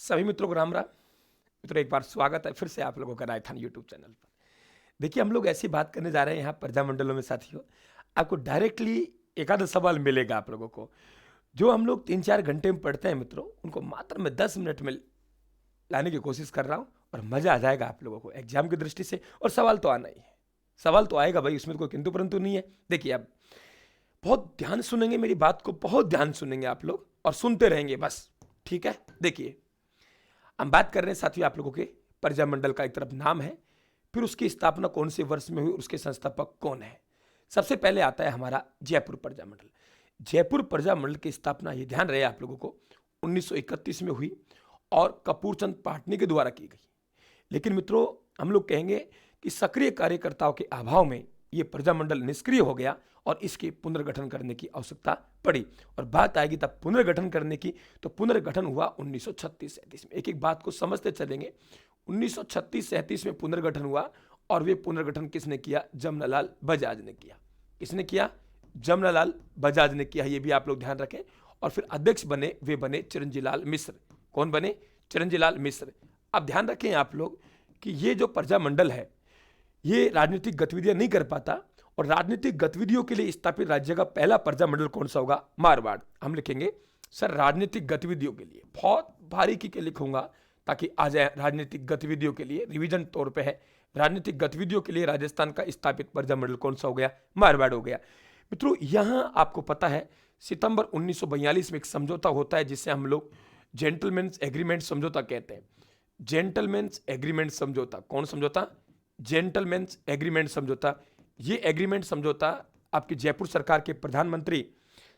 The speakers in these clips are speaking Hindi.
सभी मित्रों को राम राम। मित्रों, एक बार स्वागत है फिर से आप लोगों का राजस्थान यूट्यूब चैनल पर। देखिए, हम लोग ऐसी बात करने जा रहे हैं यहाँ प्रजामंडलों में साथियों। आपको डायरेक्टली एक आधा सवाल मिलेगा आप लोगों को, जो हम लोग 3-4 घंटे में पढ़ते हैं मित्रों, उनको मात्र मैं 10 मिनट में लाने की कोशिश कर रहा हूँ और मजा आ जाएगा आप लोगों को एग्जाम की दृष्टि से। और सवाल तो आना ही है, सवाल तो आएगा भाई, उसमें तो कोई किंतु परंतु नहीं है। देखिए, अब बहुत ध्यान सुनेंगे मेरी बात को, बहुत ध्यान सुनेंगे आप लोग और सुनते रहेंगे बस, ठीक है। देखिए, हम बात कर रहे हैं साथियों आप लोगों के प्रजामंडल का। एक तरफ नाम है, फिर उसकी स्थापना कौन से वर्ष में हुई, उसके संस्थापक कौन है। सबसे पहले आता है हमारा जयपुर प्रजामंडल। जयपुर प्रजामंडल की स्थापना, ये ध्यान रहे आप लोगों को, 1931 में हुई और कपूरचंद पाटनी के द्वारा की गई। लेकिन मित्रों, हम लोग कहेंगे कि सक्रिय कार्यकर्ताओं के अभाव में ये प्रजामंडल निष्क्रिय हो गया और इसके पुनर्गठन करने की आवश्यकता पड़ी। और बात आएगी तब पुनर्गठन करने की, तो पुनर्गठन हुआ 1936-37 में। एक एक बात को समझते चलेंगे। 1936-37 में पुनर्गठन हुआ और वे पुनर्गठन किसने किया? जमनालाल बजाज ने किया। किसने किया? जमनालाल बजाज ने किया, ये भी आप लोग ध्यान रखें। और फिर अध्यक्ष बने, वे बने चिरंजीलाल मिश्र। कौन बने? चिरंजीलाल मिश्र। अब ध्यान रखें आप लोग कि ये जो प्रजामंडल है, ये राजनीतिक गतिविधियां नहीं कर पाता, और राजनीतिक गतिविधियों के लिए स्थापित राज्य का पहला प्रजामंडल कौन सा होगा? मारवाड़। हम लिखेंगे सर राजनीतिक गतिविधियों के लिए, बहुत बारीकी के लिखूंगा ताकि आ जाए। राजनीतिक गतिविधियों के लिए रिवीजन तौर पे है, राजनीतिक गतिविधियों के लिए राजस्थान का स्थापित प्रजामंडल कौन सा हो गया? मारवाड़ हो गया। मित्रों, यहां आपको पता है सितंबर 1942 में एक समझौता होता है जिसे हम लोग जेंटलमैन्स एग्रीमेंट समझौता कहते हैं। जेंटलमैन्स एग्रीमेंट समझौता। कौन समझौता? जेंटलमैन्स एग्रीमेंट समझौता। ये एग्रीमेंट समझौता आपकी जयपुर सरकार के प्रधानमंत्री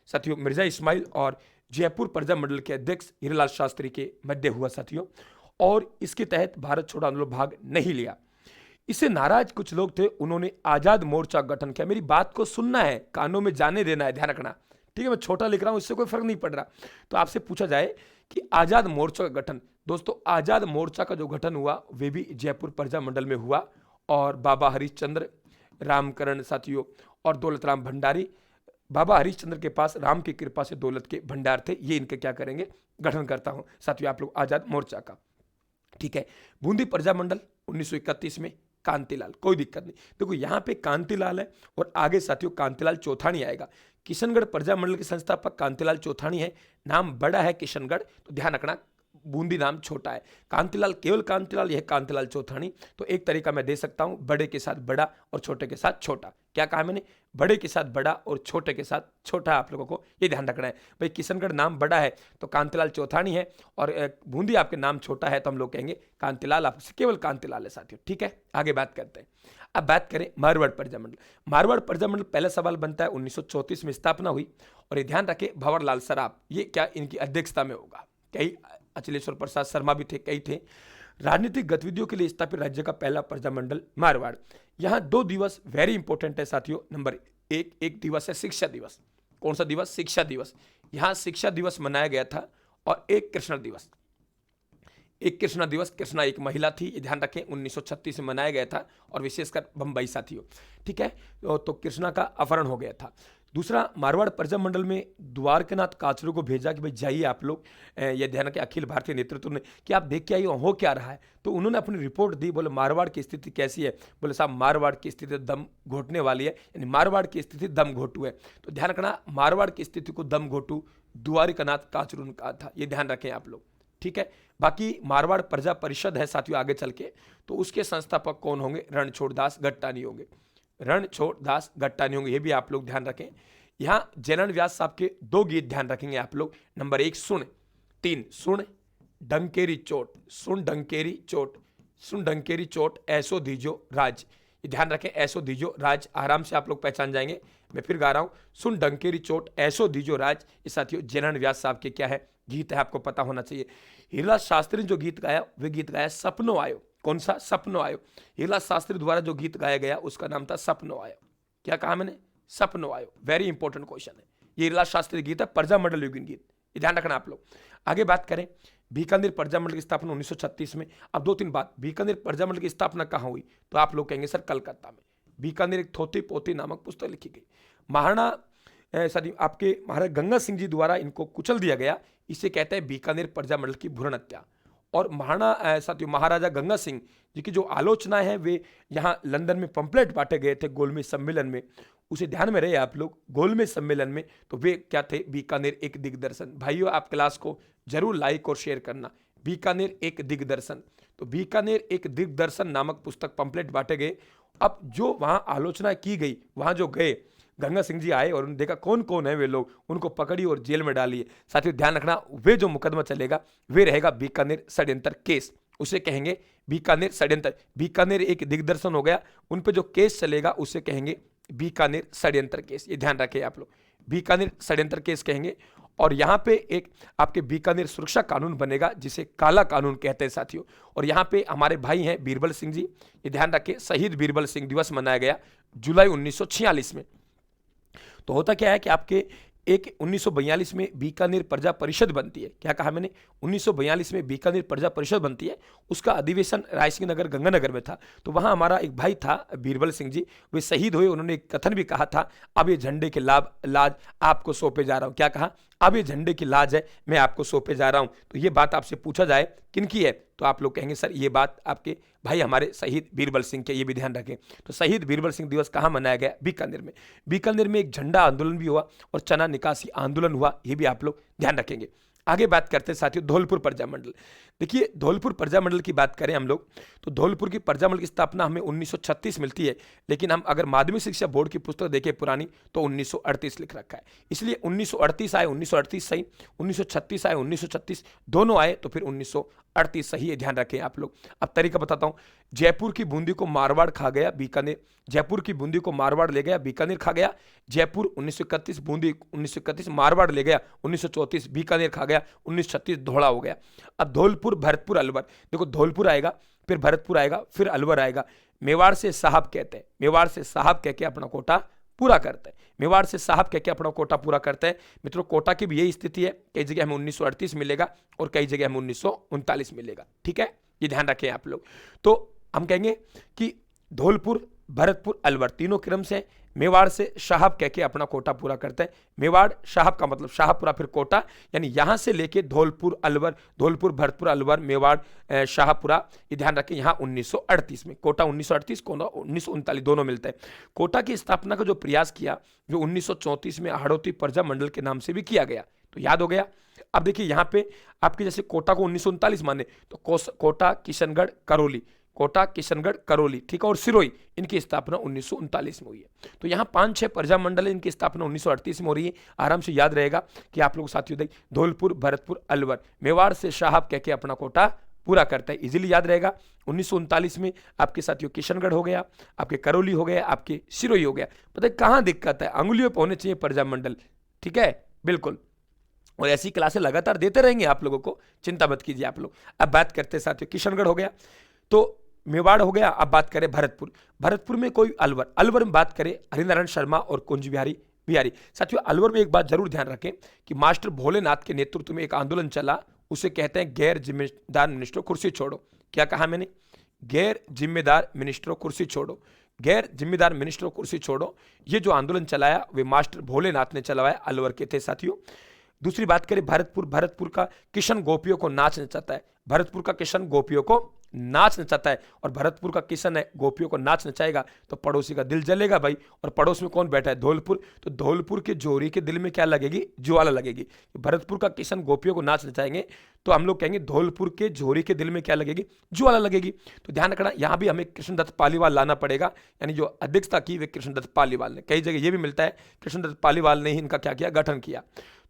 साथियों मिर्जा इस्माइल और जयपुर प्रजामंडल के अध्यक्ष हीरालाल शास्त्री के मध्य हुआ साथियों। और इसके तहत भारत छोड़ो आंदोलन भाग नहीं लिया। इससे नाराज कुछ लोग थे, उन्होंने आजाद मोर्चा गठन किया। मेरी बात को सुनना है, कानों में जाने देना है, ध्यान रखना, ठीक है। मैं छोटा लिख रहा हूं, इससे कोई फर्क नहीं पड़ रहा। तो आपसे पूछा जाए कि आजाद मोर्चा का गठन, दोस्तों आजाद मोर्चा का जो गठन हुआ वे भी जयपुर प्रजामंडल में हुआ। और बाबा हरिश्चंद्र, रामकरण साथियों और दौलतराम भंडारी, बाबा हरिश्चंद्र के पास राम की कृपा से दौलत के भंडार थे, ये इनके क्या करेंगे? गठन करता हूं साथियों आप लोग आजाद मोर्चा का, ठीक है। बूंदी प्रजामंडल 1931 में कांतिलाल, कोई दिक्कत नहीं। देखो यहां पे कांतिलाल है और आगे साथियों कांतिलाल चौथानी आएगा। किशनगढ़ प्रजामंडल के संस्थापक कांतिलाल चौथानी है। नाम बड़ा है किशनगढ़, तो ध्यान रखना, बूंदी नाम छोटा है। कांतिलाल केवल कांतिलाल, यह कांतिलाल चौथानी। तो एक तरीका मैं दे सकता हूं, बड़े के साथ बड़ा और छोटे के साथ छोटा। क्या कहा मैंने? बड़े के साथ बड़ा और छोटे के साथ छोटा। आप लोगों को ये ध्यान रखना है भाई। किशनगढ़ नाम बड़ा है तो कांतिलाल चौथानी है, और बूंदी आपके नाम छोटा है तो हम लोग कहेंगे कांतिलाल, आप केवल कांतिलाल है साथियों, ठीक है। आगे बात करते हैं। अब बात करें मारवाड़ प्रजामंडल। मारवाड़ प्रजामंडल पहला सवाल बनता है 1934 में स्थापना हुई। और ये ध्यान रखें भंवरलाल सराफ, ये क्या इनकी अध्यक्षता में होगा। कई अचलेश्वर प्रसाद शर्मा भी थे, कई थे। राजनीतिक गतिविधियों के लिए स्थापित राज्य का पहला प्रजामंडल मारवाड़। यहां 2 दिवस वेरी इंपॉर्टेंट है साथियों। नंबर एक दिवस है शिक्षा दिवस। कौन सा दिवस? शिक्षा दिवस। यहां शिक्षा दिवस मनाया गया था। और एक कृष्णा दिवस, एक कृष्णा दिवस। कृष्णा एक महिला थी, ये ध्यान रखें, 1936 में मनाया गया था, और विशेषकर बंबई साथियों, ठीक है। तो कृष्णा का अपहरण हो गया था। दूसरा, मारवाड़ प्रजामंडल में द्वारकानाथ काचरू को भेजा कि भाई जाइए आप लोग, ये ध्यान रखें अखिल भारतीय नेतृत्व ने, कि आप देख के आइए हो क्या रहा है। तो उन्होंने अपनी रिपोर्ट दी, बोले मारवाड़ की स्थिति कैसी है? बोले साहब मारवाड़ की स्थिति दम घोटने वाली है, यानी मारवाड़ की स्थिति दम घोटू है। तो ध्यान रखना, मारवाड़ की स्थिति को दम घोटू द्वारकानाथ काचरू ने कहा था, ये ध्यान रखें आप लोग, ठीक है। बाकी मारवाड़ प्रजा परिषद है साथियों आगे चल के, तो उसके संस्थापक कौन होंगे? रणछोड़ दास गट्टानी होंगे। रणछोड़ दास गट्टानी होंगे, ये भी आप लोग ध्यान रखें। यहां जयनारायण व्यास साहब के 2 गीत ध्यान रखेंगे आप लोग। नंबर 1 सुन, 3 सुन डंकेरी चोट, सुन डंकेरी चोट, सुन डंकेरी चोट ऐसो दीजो राज। ये ध्यान रखें, ऐसो दीजो राज, आराम से आप लोग पहचान जाएंगे। मैं फिर गा रहा हूं, सुन डंकेरी चोट ऐसो दीजो राज। ये साथियों जयनारायण व्यास साहब के क्या है? गीत है, आपको पता होना चाहिए। हीरालाल शास्त्री ने जो गीत गाया, वे गीत गाया सपनो आयो। कौन सा? सपनो आयो। हीरालाल शास्त्री द्वारा जो गीत गाया गया उसका नाम था सपनो आयो। क्या कहा मैंने? सपनो आयो। वेरी इंपॉर्टेंट क्वेश्चन है। ये हीरालाल शास्त्री गीत है, प्रजामंडल युगीन गीत, ये ध्यान रखना आप लोग। आगे बात करें, बीकानेर प्रजामंडल की स्थापना 1936 में। अब 2-3 बात, बीकानेर प्रजामंडल की स्थापना कहां हुई? तो आप लोग कहेंगे सर कलकत्ता में। बीकानेर एक थोती पोती नामक पुस्तक लिखी गई। महाराणा सॉरी आपके महाराज गंगा सिंह जी द्वारा इनको कुचल दिया गया, इसे कहते हैं बीकानेर प्रजामंडल की भ्रूण हत्या। और साथियों महाराजा गंगा सिंह जी की जो आलोचना है वे यहाँ लंदन में पंपलेट बांटे गए थे गोलमेज सम्मेलन में, उसे ध्यान में रहे आप लोग। गोलमेज सम्मेलन में तो वे क्या थे, बीकानेर एक दिग्दर्शन। भाइयों आप क्लास को जरूर लाइक और शेयर करना। बीकानेर एक दिग्दर्शन, तो बीकानेर एक दिग्दर्शन नामक पुस्तक पंपलेट बांटे गए। अब जो वहां आलोचना की गई, वहां जो गए गंगा सिंह जी आए और उन्होंने देखा कौन कौन है वे लोग, उनको पकड़ी और जेल में डालिए। साथियों ध्यान रखना, वे जो मुकदमा चलेगा वे रहेगा बीकानेर षड्यंत्र केस, उसे कहेंगे बीकानेर षड्यंत्र। बीकानेर एक दिग्दर्शन हो गया, उन पे जो केस चलेगा उसे कहेंगे बीकानेर षड्यंत्र केस। ये ध्यान रखें आप लोग, बीकानेर षड्यंत्र केस कहेंगे। और यहाँ पे एक आपके बीकानेर सुरक्षा कानून बनेगा जिसे काला कानून कहते हैं साथियों। और यहाँ पे हमारे भाई हैं बीरबल सिंह जी, ये ध्यान रखें, शहीद बीरबल सिंह दिवस मनाया गया जुलाई 1946 में। तो होता क्या है कि आपके 1942 में बीकानेर प्रजा परिषद बनती है। क्या कहा मैंने, 1942 में बीकानेर प्रजा परिषद बनती है। उसका अधिवेशन रायसिंह नगर गंगानगर में था। तो वहां हमारा एक भाई था बीरबल सिंह जी, वे शहीद हुए। उन्होंने एक कथन भी कहा था, अब ये झंडे के लाज आपको सौंपे जा रहा हूं। क्या कहा, अब ये झंडे की लाज है, मैं आपको सौंपे जा रहा हूं। तो ये बात आपसे पूछा जाए किनकी है, तो आप लोग कहेंगे सर ये बात आपके भाई हमारे शहीद बीरबल सिंह के, ये भी ध्यान रखें। तो शहीद बीरबल सिंह दिवस कहाँ मनाया गया, बीकानेर में। बीकानेर में एक झंडा आंदोलन भी हुआ और चना निकासी आंदोलन हुआ, ये भी आप लोग ध्यान रखेंगे। आगे बात करते हैं साथियों धौलपुर प्रजा मंडल। देखिए धौलपुर प्रजा मंडल की बात करें हम लोग, तो धौलपुर की प्रजा मंडल की स्थापना हमें 1936 मिलती है, लेकिन हम अगर माध्यमिक शिक्षा बोर्ड की पुस्तक देखें पुरानी तो 1938 लिख रखा है। इसलिए 1938 आए 1938 सही, 1936 आए 1936, दोनों आए तो फिर 1938 सही है, ध्यान रखें आप लोग। अब तरीका बताता हूं, जयपुर की बूंदी को मारवाड़ खा गया बीकानेर, जयपुर की बूंदी को मारवाड़ ले गया बीकानेर खा गया। जयपुर 1931, बूंदी 1931, मारवाड़ ले गया 1934, बीकानेर खा गया 1936, धोड़ा हो गया। अब धौलपुर भरतपुर अलवर, देखो धौलपुर आएगा फिर भरतपुर आएगा फिर अलवर आएगा। मेवाड़ से साहब कहते हैं, मेवाड़ से साहब कह के अपना कोटा पूरा करते हैं, मेवाड़ से साहब कह के अपना कोटा पूरा करते हैं। मित्रों कोटा की भी यही स्थिति है, कई जगह हमें 1938 मिलेगा और कई जगह हमें 1939 मिलेगा, ठीक है, ये ध्यान रखें आप लोग। तो हम कहेंगे कि धौलपुर भरतपुर अलवर तीनों क्रम से मेवाड़ से साहब कह के अपना कोटा पूरा करते हैं। मेवाड़ साहब का मतलब शाहपुरा फिर कोटा, यानी यहां से लेके धौलपुर अलवर, धौलपुर भरतपुर अलवर मेवाड़ शाहपुरा, ये ध्यान रखें। यहां 1938 में कोटा, 1938 कोटा 1939 दोनों मिलते हैं। कोटा की स्थापना का जो प्रयास किया जो 1934 में हाड़ौती प्रजा मंडल के नाम से भी किया गया, तो याद हो गया। अब देखिए यहाँ पे आपके जैसे कोटा को 1939 माने तो कोटा किशनगढ़ करौली, कोटा किशनगढ़ करौली, ठीक है, और सिरोही, इनकी स्थापना 1939 में हुई है। तो यहाँ 5-6 प्रजा मंडल है, इनकी स्थापना 1938 में हो रही है। आराम से याद रहेगा कि आप लोग साथियों देख धौलपुर भरतपुर अलवर मेवाड़ से साहब कह के अपना कोटा पूरा करता है, इजीली याद रहेगा। 1939 में आपके साथियों किशनगढ़ हो गया, आपके करौली हो गया, आपके सिरोही हो गया। पता है कहाँ दिक्कत है, अंगुलियों पर होने चाहिए प्रजा मंडल, ठीक है, बिल्कुल। और ऐसी क्लासें लगातार देते रहेंगे आप लोगों को, चिंता मत कीजिए आप लोग। अब बात करते हैं साथियों किशनगढ़ हो गया, तो मेवाड़ हो गया। अब बात करें भरतपुर, भरतपुर में कोई अलवर, अलवर में बात करें हरिनारायण शर्मा और कुंज बिहारी। साथियों अलवर में एक बात जरूर ध्यान रखें कि मास्टर भोलेनाथ के नेतृत्व में एक आंदोलन चला, उसे कहते हैं गैर जिम्मेदार मिनिस्टरों कुर्सी छोड़ो। क्या कहा मैंने, गैर जिम्मेदार मिनिस्टरों कुर्सी छोड़ो, गैर जिम्मेदार मिनिस्टरों कुर्सी छोड़ो। ये जो आंदोलन चलाया वे मास्टर भोलेनाथ ने चलाया, अलवर के थे साथियों। दूसरी बात करें भरतपुर, भरतपुर का किशन गोपियों को नाच नचाता है, भरतपुर का किशन गोपियों को नाच नचाता है। और भरतपुर का किशन है गोपियों को नाच नचाएगा तो पड़ोसी का दिल जलेगा भाई। और पड़ोस में कौन बैठा है, धौलपुर, तो धौलपुर के जोरी के दिल में क्या लगेगी, ज्वाला लगेगी। भरतपुर का किशन गोपियों को नाच नचाएंगे तो हम लोग कहेंगे धौलपुर के जोरी के दिल में क्या लगेगी, ज्वाला लगेगी। तो ध्यान रखना यहां भी हमें कृष्णदत्त पालीवाल लाना पड़ेगा, यानी जो अध्यक्षता की वे कृष्णदत्त पालीवाल ने। कई जगह यह भी मिलता है कृष्णदत्त पालीवाल ने ही इनका क्या किया, गठन किया।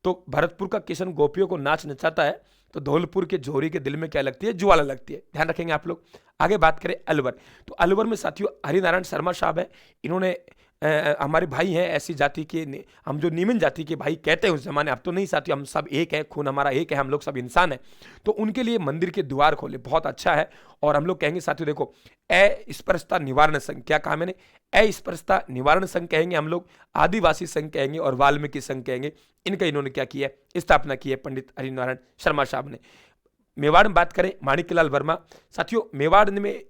तो भरतपुर का किशन गोपियों को नाच नचाता है तो धौलपुर के जोरी के दिल में क्या लगती है, ज्वाला लगती है, ध्यान रखेंगे आप लोग। आगे बात करें अलवर, तो अलवर में साथियों हरिनारायण शर्मा साहब है, इन्होंने हमारे भाई हैं ऐसी जाति के, हम जो नीमन जाति के भाई कहते हैं उस जमाने, अब तो नहीं साथियों, हम सब एक है, खून हमारा एक है, हम लोग सब इंसान हैं। तो उनके लिए मंदिर के द्वार खोले, बहुत अच्छा है। और हम लोग कहेंगे साथियों देखो अस्पृश्यता निवारण संघ, क्या कहा मैंने, अस्पृश्यता निवारण संघ कहेंगे हम लोग, आदिवासी संघ कहेंगे और वाल्मीकि संघ कहेंगे। इनका इन्होंने क्या किया है, स्थापना की है पंडित हरिनारायण शर्मा साहब ने। मेवाड़ में बात करें माणिक्यलाल वर्मा, साथियों मेवाड़ में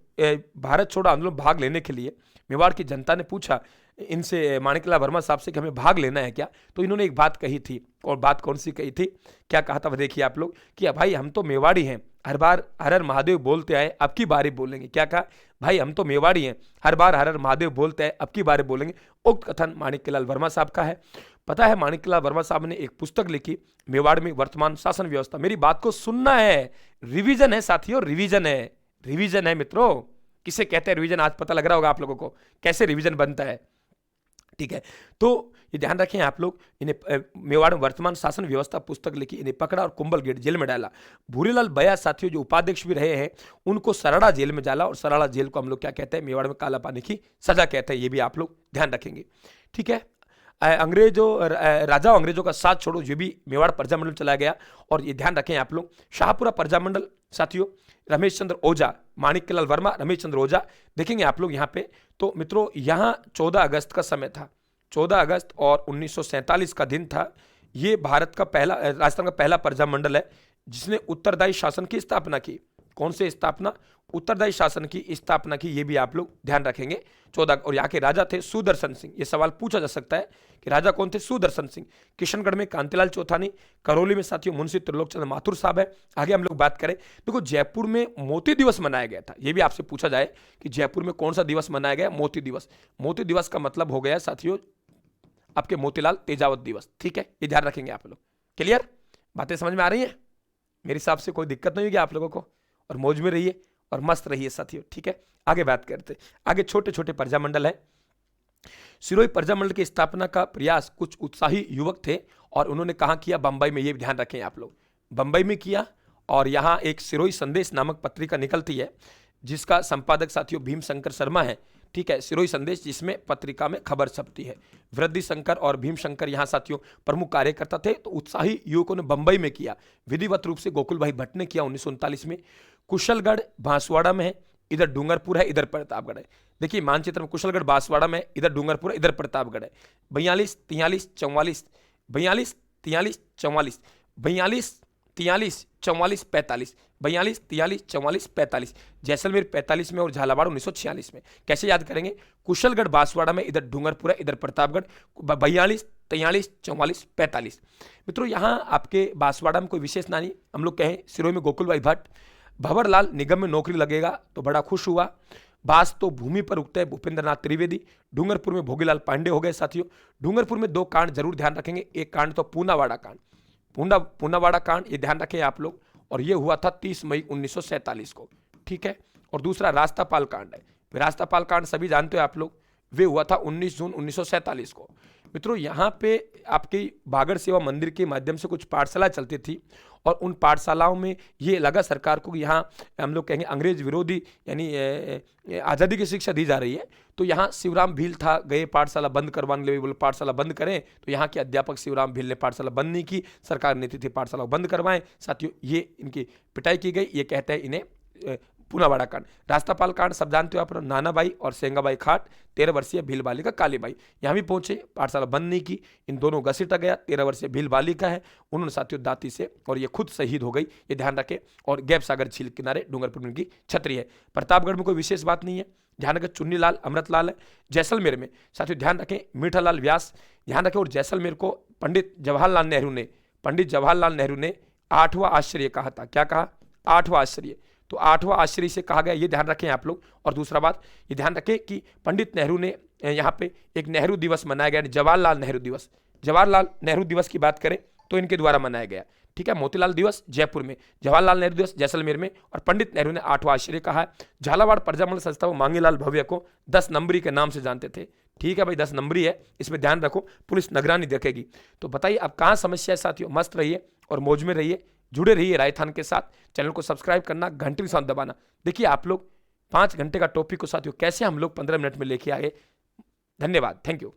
भारत छोड़ो आंदोलन भाग लेने के लिए मेवाड़ की जनता ने पूछा इनसे माणिकलाल वर्मा साहब से कि हमें भाग लेना है क्या, तो इन्होंने एक बात कही थी, और बात कौन सी कही थी, क्या कहा था, वह देखिए आप लोग कि भाई हम तो मेवाड़ी हैं, हर बार हर हर महादेव बोलते आए, अब की बारी बोलेंगे। क्या कहा, भाई हम तो मेवाड़ी हैं, हर बार हर हर महादेव बोलते आए, अब की बारी बोलेंगे। उक्त कथन माणिक्यलाल वर्मा साहब का है। पता है माणिक्यलाल वर्मा साहब ने एक पुस्तक लिखी, मेवाड़ में वर्तमान शासन व्यवस्था। मेरी बात को सुनना है, रिवीजन है साथियों, रिवीजन है, रिवीजन है मित्रों। किसे कहते हैं रिवीजन, आज पता लग रहा होगा आप लोगों को कैसे रिवीजन बनता है। ठीक है, तो ये ध्यान रखें आप लोग। इन्हें मेवाड़ में वर्तमान शासन व्यवस्था पुस्तक लिखी, इन्हें पकड़ा और कुंभल गेट जेल में डाला। भूरीलाल बया साथियों जो उपाध्यक्ष भी रहे हैं, उनको सराड़ा जेल में डाला, और सराड़ा जेल को हम लोग क्या कहते हैं, मेवाड़ में काला पानी की सजा कहते हैं। ये भी आप लोग ध्यान रखेंगे। ठीक है, राजा अंग्रेजों का साथ छोड़ो, ये भी मेवाड़ प्रजामंडल चला गया। और ये ध्यान रखें आप लोग, शाहपुरा प्रजामंडल साथियों, रमेश चंद्र ओझा, माणिक्यलाल वर्मा, रमेश चंद्र ओझा, देखेंगे आप लोग यहाँ पे। तो मित्रों यहाँ 14 अगस्त का समय था, 14 अगस्त और 1947 का दिन था। ये भारत का पहला, राजस्थान का पहला प्रजामंडल है जिसने उत्तरदायी शासन की स्थापना की। कौन से स्थापना, उत्तरदायी शासन की स्थापना की, ये भी आप लोग ध्यान रखेंगे। 14, और यहाँ के राजा थे सुदर्शन सिंह। ये सवाल पूछा जा सकता है कि राजा कौन थे, सुदर्शन सिंह। किशनगढ़ में कांतिलाल चौथानी, करौली में साथियों मुंशी त्रिलोक चंद्र माथुर साहब है। आगे हम लोग बात करें, देखो जयपुर में मोती दिवस मनाया गया था। ये भी आपसे पूछा जाए कि जयपुर में कौन सा दिवस मनाया गया, मोती दिवस। मोती दिवस का मतलब हो गया साथियों आपके मोतीलाल तेजावत दिवस। ठीक है, ये ध्यान रखेंगे आप लोग। क्लियर, बातें समझ में आ रही हैं? मेरे हिसाब से कोई दिक्कत नहीं होगी आप लोगों को, और मौज में रहिए और मस्त रहिए साथियों। ठीक है, आगे बात करते। आगे छोटे छोटे प्रजामंडल है। सिरोही प्रजामंडल की स्थापना का प्रयास कुछ उत्साही युवक थे, और उन्होंने कहाँ किया, बंबई में। ये ध्यान रखें आप लोग, बंबई में किया। और यहाँ एक सिरोही संदेश नामक पत्रिका निकलती है, जिसका संपादक साथियों भीम शंकर शर्मा है। ठीक है, सिरोही संदेश, जिसमें पत्रिका में खबर छपती है। वृद्धि शंकर और भीम शंकर यहाँ साथियों प्रमुख कार्यकर्ता थे। तो उत्साही युवकों ने बंबई में किया, विधिवत रूप से गोकुल भाई भट्ट ने किया 1939 में। कुशलगढ़ बांसवाड़ा में है, इधर डूंगरपुर है, इधर प्रतापगढ़ है। देखिए मानचित्र में कुशलगढ़ बांसवाड़ा में, इधर डूंगरपुर है, इधर प्रतापगढ़ है। 42 43 44, 42 43 44, 42 43 44 45, 42 43 44 45, जैसलमेर 45 में और झालावाड़ 1946 में। कैसे याद करेंगे, कुशलगढ़ बांसवाड़ा में, इधर डूंगरपुर है, इधर प्रतापगढ़। 42 43 44 45। मित्रों यहाँ आपके बांसवाड़ा में कोई विशेष नानी, हम लोग कहें सिरोही में गोकुल भाई भट्ट। भंवरलाल निगम में नौकरी लगेगा तो बड़ा खुश हुआ। बास तो भूमि पर उगते हैं भूपेंद्र नाथ त्रिवेदी। डूंगरपुर में भोगीलाल पांडे हो गए साथियों। डूंगरपुर में 2 कांड जरूर ध्यान रखेंगे, एक कांड तो पूनावाड़ा कांड, पूनावाड़ा कांड, ये ध्यान रखें आप लोग, और ये हुआ था 30 मई 1947 को। ठीक है, और दूसरा रास्तापाल कांड है। रास्तापाल कांड सभी जानते हो आप लोग, वे हुआ था 19 जून 1947 को। मित्रों यहाँ पे आपकी बागड़ सेवा मंदिर के माध्यम से कुछ पाठशाला चलती थी, और उन पाठशालाओं में ये लगा सरकार को कि यहाँ हम लोग कहेंगे अंग्रेज विरोधी यानी आज़ादी की शिक्षा दी जा रही है। तो यहाँ शिवराम भील था, गए पाठशाला बंद करवाने के लिए, बोले पाठशाला बंद करें। तो यहाँ के अध्यापक शिवराम भील ने पाठशाला बंद नहीं की, सरकार नीति थी पाठशाला बंद करवाएं। साथियों ये इनकी पिटाई की गई, ये कहते हैं इन्हें पूनावाड़ा कांड। रास्तापाल कांड सब जानते हो आप, नानाबाई और सेंगाबाई खाट, 13 वर्षीय भील बालिका कालीबाई यहाँ भी पहुंचे, पाठशाला बंद नहीं की, इन दोनों घसीटा गया। 13 वर्षीय भील बालिका है, उन्होंने साथियों दाती से, और ये खुद शहीद हो गई, ये ध्यान रखें। और गैप सागर झील किनारे डूंगरपुर में उनकी छतरी है। प्रतापगढ़ में कोई विशेष बात नहीं है, ध्यान रखें। चुन्नीलाल अमृतलाल है। जैसलमेर में साथियों ध्यान रखें मीठालाल व्यास, ध्यान रखें। और जैसलमेर को पंडित जवाहरलाल नेहरू ने 8वां आश्चर्य कहा था। क्या कहा, 8वां आश्चर्य। तो 8वां आश्चर्य से कहा गया, ये ध्यान रखें आप लोग। और दूसरा बात ये ध्यान रखें कि पंडित नेहरू ने यहाँ पे एक नेहरू दिवस मनाया गया, जवाहरलाल नेहरू दिवस। जवाहरलाल नेहरू दिवस की बात करें तो इनके द्वारा मनाया गया। ठीक है, मोतीलाल दिवस जयपुर में, जवाहरलाल नेहरू दिवस जैसलमेर में, और पंडित नेहरू ने 8वां आश्चर्य कहा है। झालावाड़ प्रजामंडल संस्था मांगीलाल भव्य को 10 नंबरी के नाम से जानते थे। ठीक है भाई, 10 नंबरी है, इसमें ध्यान रखो, पुलिस निगरानी रखेगी। तो बताइए अब कहाँ समस्या है साथियों। मस्त रहिए और मौज में रहिए, जुड़े रहिए राजस्थान के साथ। चैनल को सब्सक्राइब करना, घंटी के साथ दबाना। देखिए आप लोग 5 घंटे का टॉपिक को साथियों कैसे हम लोग 15 मिनट में लेके आए। धन्यवाद, थैंक यू।